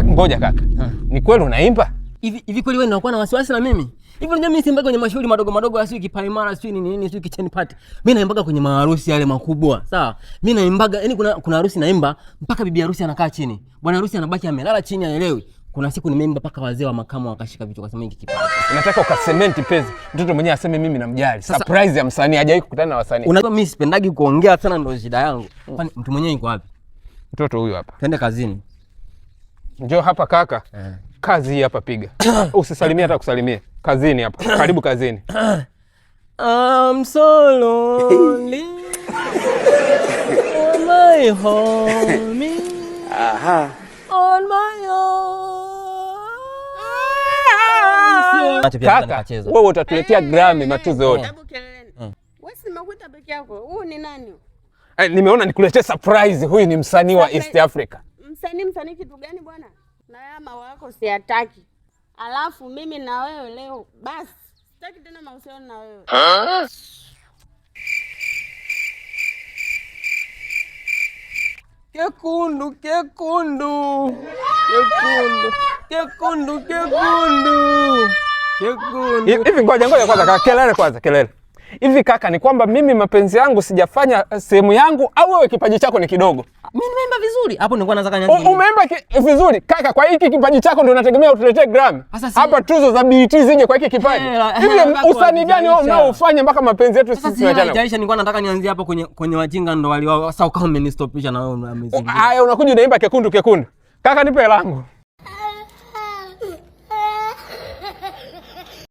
Ngoja kaka. Ni kweli unaimba? Hivi kweli wewe unakuwa na wasiwasi na mimi? Hivi unajua mimi simbaga kwenye mashughuli madogo madogo asio kipaimara sio nini sio kitchen party. Mimi naimbaga kwenye maharusi yale makubwa. Sawa? Mimi naimbaga yani kuna harusi naimba mpaka bibi harusi anakaa chini. Bwana harusi anabaki amelala chini haelewi. Kuna siku nimeimba mpaka wazee wa makamu wakashika vichwa wakasema hiki kipaji. Nataka ukasementi pezi. Mtoto mwenyewe aseme mimi namjali. Surprise ya msanii hajawahi kukutana na wasanii. Unajua mimi sipendagi kuongea sana ndio shida yangu. Kwani mtu mwenyewe yuko wapi? Mtoto huyu hapa. Twende kazini. Njoo hapa kaka. Kazi hii hapa piga. Usisalimie hata kusalimia. Kazini hapa. Karibu kazini. I'm so lonely. On my home. Aha. On my own. Kaka, wewe utatuletea Grammy matuzo yote. Hebu keleleni. Wewe si umekuita peke yako. Huyu ni nani? Nimeona nikuletee surprise. Huyu ni msanii wa East Africa. Msanii kitu gani bwana? Na yama wako siataki. Alafu mimi na wewe leo basi sitaki tena mahusiano na wewe. Kekundu. Hivi ngoja kwanza kelele. Hivi kaka, ni kwamba mimi mapenzi yangu sijafanya sehemu yangu au wewe kipaji chako ni kidogo? Mimi nimeimba vizuri. Hapo nilikuwa nataka nianze. Umeimba vizuri. Kaka, kwa hiki kipaji chako ndio unategemea utuletee Grammy. Hapa tuzo za BET zije kwa hiki kipaji. Hivi usanii gani wewe unaofanya mpaka mapenzi yetu sisi tunachana? Jaisha nilikuwa nataka nianzie hapo kwenye wajinga ndo waliwao. Sasa ukawa umenistopisha na wewe muziki. Haya unakuja unaimba kekundu. Kaka nipe langu.